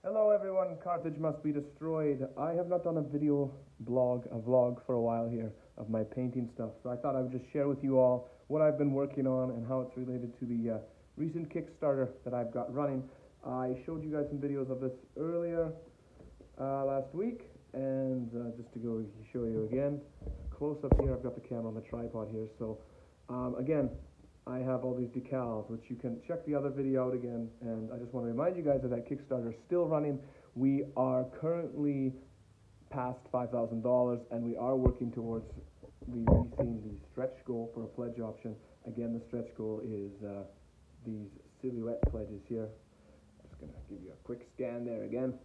Hello everyone, Carthage must be destroyed. I have not done a vlog for a while here of my painting stuff, so I thought I would just share with you all what I've been working on and how it's related to the recent Kickstarter that I've got running. I showed you guys some videos of this earlier last week, and just to go show you again, close up here, I've got the camera on the tripod here, so again, I have all these decals, which you can check the other video out again, and I just want to remind you guys that Kickstarter is still running. We are currently past $5,000, and we are working towards releasing the stretch goal for a pledge option. Again, the stretch goal is these silhouette pledges here. I'm just going to give you a quick scan there again.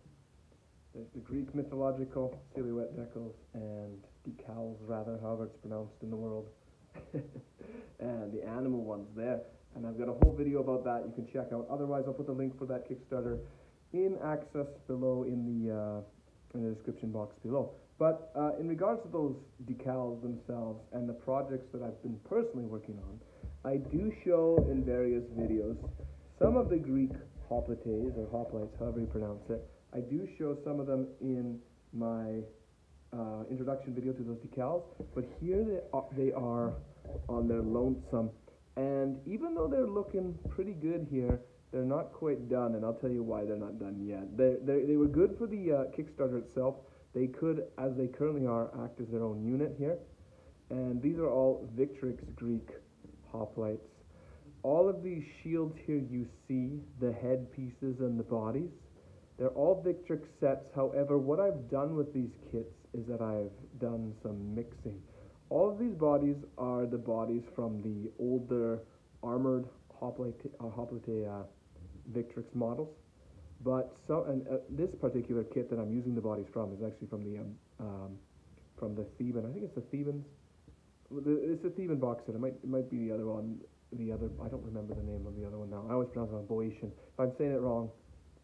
There's the Greek mythological silhouette decals, and decals rather, however it's pronounced in the world. And the animal ones there, and I've got a whole video about that you can check out. Otherwise, I'll put the link for that Kickstarter in access below in the description box below. But in regards to those decals themselves and the projects that I've been personally working on, I do show in various videos some of the Greek hoplites or hoplites, however you pronounce it. I do show some of them in my introduction video to those decals, but here they are on their lonesome, and even though they're looking pretty good here, they're not quite done, and I'll tell you why they're not done yet. They were good for the Kickstarter itself. They could, as they currently are, act as their own unit here, and these are all Victrix Greek hoplites. All of these shields here you see, the head pieces and the bodies, they're all Victrix sets. However, what I've done with these kits is that I've done some mixing. All of these bodies are the bodies from the older armored hoplite Victrix models, but this particular kit that I'm using the bodies from is actually from the Theban. I think it's the Thebans. It's the Theban box set. It might be the other one. I don't remember the name of the other one now. I always pronounce it on Boeotian. If I'm saying it wrong,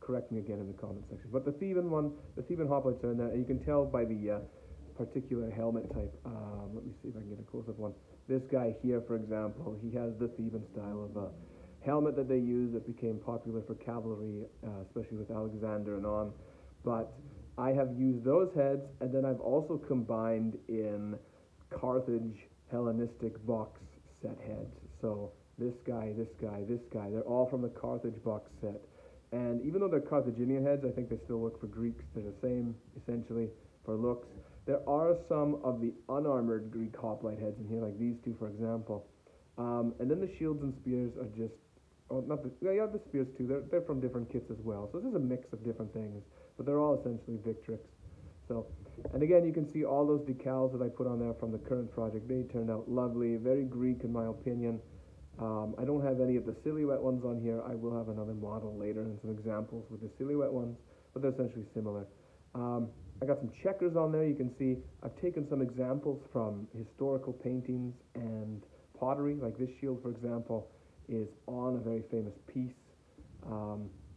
correct me again in the comment section. But the Theban one, the Theban hoplites are in there, and you can tell by the particular helmet type. Let me see if I can get a close-up one. This guy here, for example, he has the Theban style of helmet that they use that became popular for cavalry, especially with Alexander and on. But I have used those heads, and then I've also combined in Carthage Hellenistic box set heads. So this guy, they're all from the Carthage box set. And even though they're Carthaginian heads, I think they still work for Greeks. They're the same, essentially, for looks. There are some of the unarmored Greek hoplite heads in here, like these two, for example. And then the shields and spears are just, the spears too. They're from different kits as well. So this is a mix of different things, but they're all essentially Victrix. So, and again, you can see all those decals that I put on there from the current project. They turned out lovely, very Greek in my opinion. I don't have any of the silhouette ones on here. I will have another model later and some examples with the silhouette ones, but they're essentially similar. I got some checkers on there. You can see I've taken some examples from historical paintings and pottery, like this shield, for example, is on a very famous piece.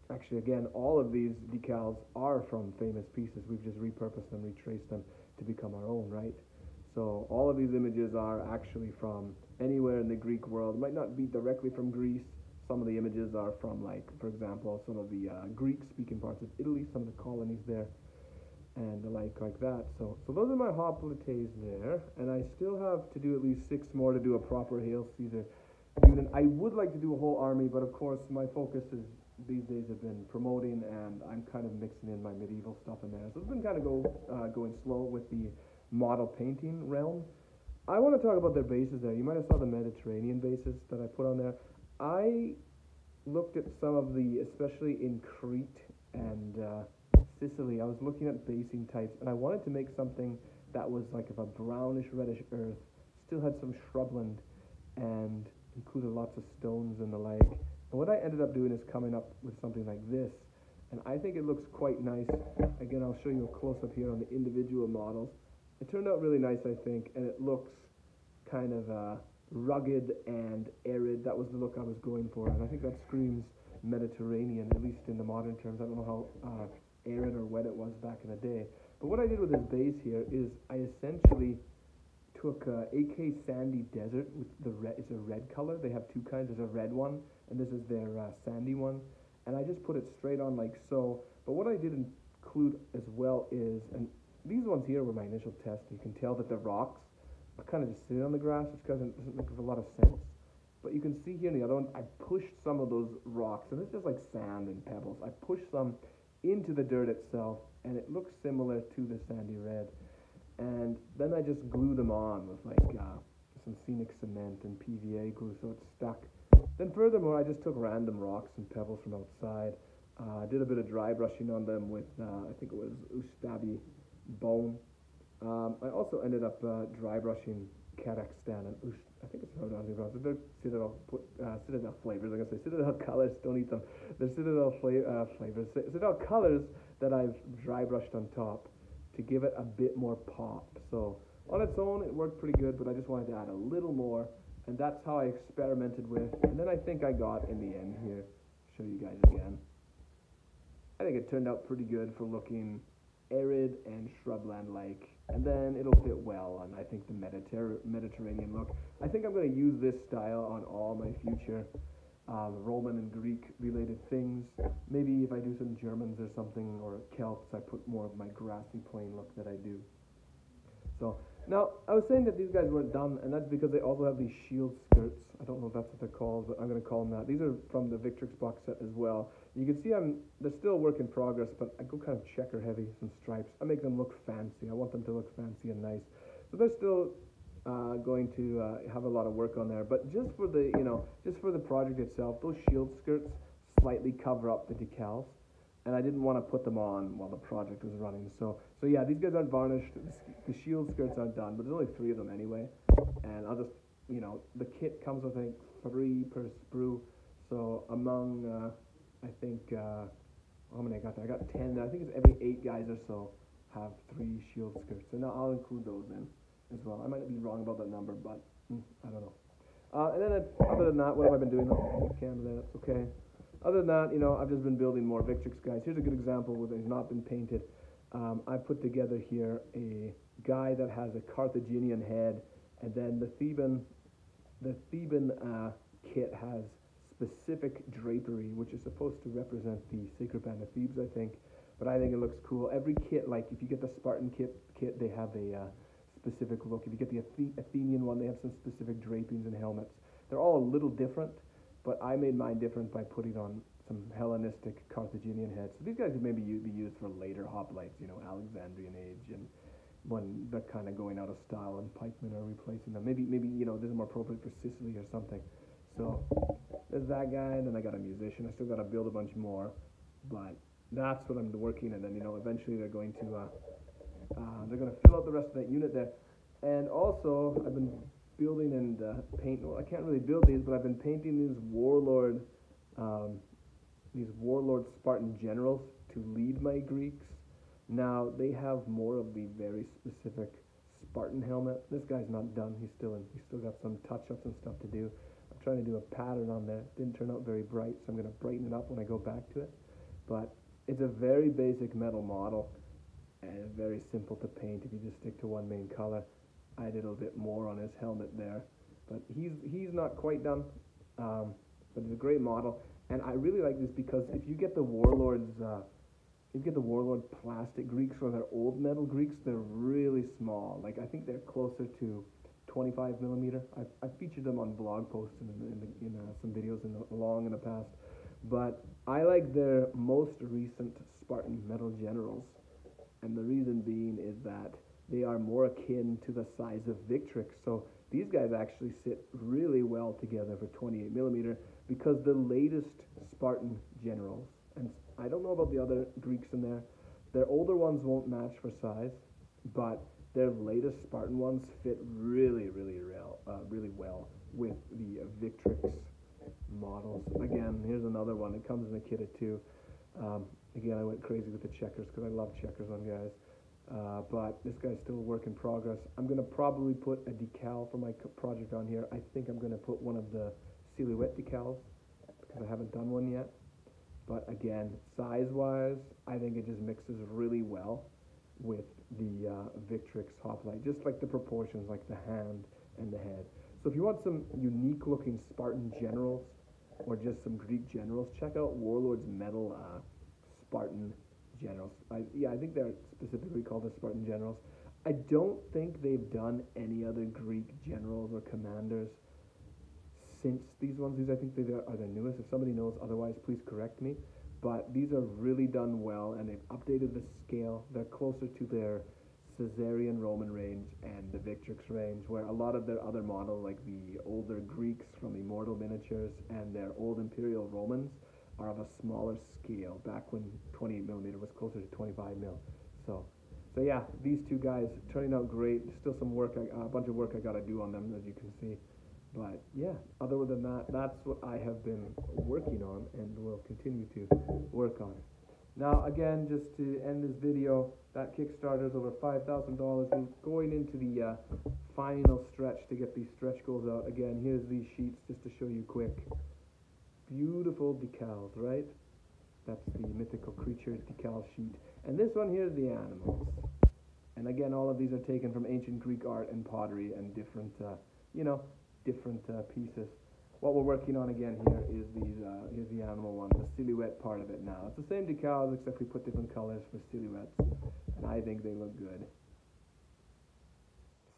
Actually, again, all of these decals are from famous pieces. We've just repurposed them, retraced them to become our own, right? So all of these images are actually from anywhere in the Greek world. It might not be directly from Greece. Some of the images are from, like, for example, some of the Greek-speaking parts of Italy, some of the colonies there, and the like that. So those are my hoplites there, and I still have to do at least 6 more to do a proper Hail Caesar unit. I would like to do a whole army, but of course my focus is these days have been promoting, and I'm kind of mixing in my medieval stuff in there. So it's been kind of going slow with the model painting realm. I want to talk about their bases there. You might have saw the Mediterranean bases that I put on there. I looked at some of the, especially in Crete and Sicily, I was looking at basing types, and I wanted to make something that was like of a brownish reddish earth, still had some shrubland, and included lots of stones and the like. And what I ended up doing is coming up with something like this, and I think it looks quite nice. Again, I'll show you a close-up here on the individual models. It turned out really nice, I think, and it looks kind of rugged and arid. That was the look I was going for, and I think that screams Mediterranean, at least in the modern terms. I don't know how arid or wet it was back in the day. But what I did with this base here is I essentially took AK Sandy Desert with the red. It's a red color. They have two kinds. There's a red one, and this is their sandy one. and I just put it straight on like so. But what I did include as well is, and these ones here were my initial test. You can tell that the rocks are kind of just sitting on the grass, which doesn't make a lot of sense. But you can see here in the other one, I pushed some of those rocks, and it's just like sand and pebbles. I pushed some into the dirt itself, and it looks similar to the sandy red. And then I just glue them on with like some scenic cement and PVA glue so it's stuck. Then furthermore, I just took random rocks and pebbles from outside. Did a bit of dry brushing on them with, I think it was Ustabi bone. I also ended up dry brushing Kazakhstan and I think it's pronounced. They're Citadel flavors. I'm gonna say Citadel colors. Don't eat them. They're Citadel flavors. Citadel colors that I've dry brushed on top to give it a bit more pop. So on its own, it worked pretty good, but I just wanted to add a little more, and that's how I experimented with. And then I think I got in the end here. Show you guys again. I think it turned out pretty good for looking arid and shrubland-like, and then it'll fit well on, I think, the Mediterranean look. I think I'm going to use this style on all my future Roman and Greek related things. Maybe if I do some Germans or something, or Celts, I put more of my grassy plain look that I do. So now I was saying that these guys weren't done, and that's because they also have these shield skirts. I don't know if that's what they're called, but I'm going to call them that. These are from the Victrix box set as well. You can see they're still a work in progress, but I go kind of checker heavy, some stripes. I make them look fancy. I want them to look fancy and nice. So they're still going to have a lot of work on there. But just for the project itself, those shield skirts slightly cover up the decals, and I didn't want to put them on while the project was running. So yeah, these guys aren't varnished. The shield skirts aren't done, but there's only 3 of them anyway. And I'll just, the kit comes with, I think, 3 per sprue. So among, I think, how many I got there? I got 10. I think it's every 8 guys or so have 3 shield skirts. And I'll include those in as well. I might be wrong about that number, but I don't know. And then other than that, what have I been doing? Oh, camera there, that's okay. Other than that, I've just been building more Victrix guys. Here's a good example where they've not been painted. I put together here a guy that has a Carthaginian head, and then the Theban kit has specific drapery, which is supposed to represent the sacred band of Thebes, I think. But I think it looks cool. Every kit, like if you get the Spartan kit, they have a specific look. If you get the Athenian one, they have some specific drapings and helmets. They're all a little different, but I made mine different by putting on some Hellenistic Carthaginian heads. So these guys could maybe be used for later hoplites, Alexandrian age, and when they're kind of going out of style and pikemen are replacing them. Maybe this is more appropriate for Sicily or something. So there's that guy, and then I got a musician. I still got to build a bunch more, but that's what I'm working. And then eventually they're going to fill out the rest of that unit there. And also I've been building and painting. Well, I can't really build these, but I've been painting these warlord Spartan generals to lead my Greeks. Now they have more of the very specific Spartan helmet. This guy's not done. He's still got some touch-ups and stuff to do. I'm trying to do a pattern on there. Didn't turn out very bright, so I'm going to brighten it up when I go back to it. But it's a very basic metal model and very simple to paint if you just stick to one main color. I did a bit more on his helmet there, but he's not quite done. But it's a great model, and I really like this because if you get the warlords, plastic Greeks or their old metal Greeks, they're really small. Like I think they're closer to 25 millimeter. I featured them on blog posts and in some videos in the past. But I like their most recent Spartan metal generals, and the reason being is that they are more akin to the size of Victrix. So these guys actually sit really well together for 28 millimeter because the latest Spartan generals, and I don't know about the other Greeks in there, their older ones won't match for size, but their latest Spartan ones fit really well with the Victrix models. Again, here's another one. It comes in a kit of 2. Again, I went crazy with the checkers because I love checkers on guys. But this guy's still a work in progress. I'm going to probably put a decal for my project on here. I think I'm going to put one of the silhouette decals because I haven't done one yet. But again, size-wise, I think it just mixes really well with the Victrix hoplite, just like the proportions, like the hand and the head. So if you want some unique-looking Spartan generals, or just some Greek generals, check out Warlord's Metal Spartan generals. I think they're specifically called the Spartan generals. I don't think they've done any other Greek generals or commanders since these ones. These I think they are the newest. If somebody knows otherwise, please correct me. But these are really done well, and they've updated the scale. They're closer to their Caesarian Roman range and the Victrix range, where a lot of their other models, like the older Greeks from Immortal Miniatures and their old Imperial Romans, are of a smaller scale. Back when 28 millimeter was closer to 25 mil. So yeah, these two guys turning out great. Still some work, a bunch of work I got to do on them, as you can see. But yeah, other than that, that's what I have been working on and will continue to work on. Now again, just to end this video, that Kickstarter is over $5,000. We're going into the final stretch to get these stretch goals out. Again, here's these sheets just to show you quick. Beautiful decals, right? That's the mythical creatures decal sheet. And this one here is the animals. And again, all of these are taken from ancient Greek art and pottery and different, different pieces. What we're working on again here is these, here's the animal one, the silhouette part of it now. It's the same decals, except we put different colors for silhouettes, and I think they look good.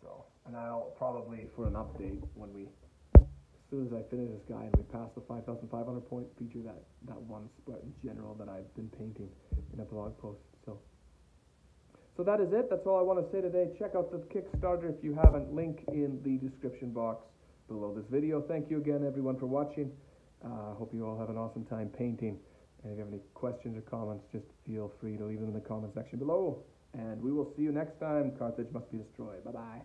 So, and I'll probably, for an update, when we, as soon as I finish this guy and we pass the 5,500 point, feature that one Spartan general that I've been painting in a blog post. So that is it. That's all I want to say today. Check out the Kickstarter if you haven't. Link in the description box below this video. Thank you again, everyone, for watching. Hope you all have an awesome time painting. And if you have any questions or comments, just feel free to leave them in the comment section below. And we will see you next time. Carthage must be destroyed. Bye-bye.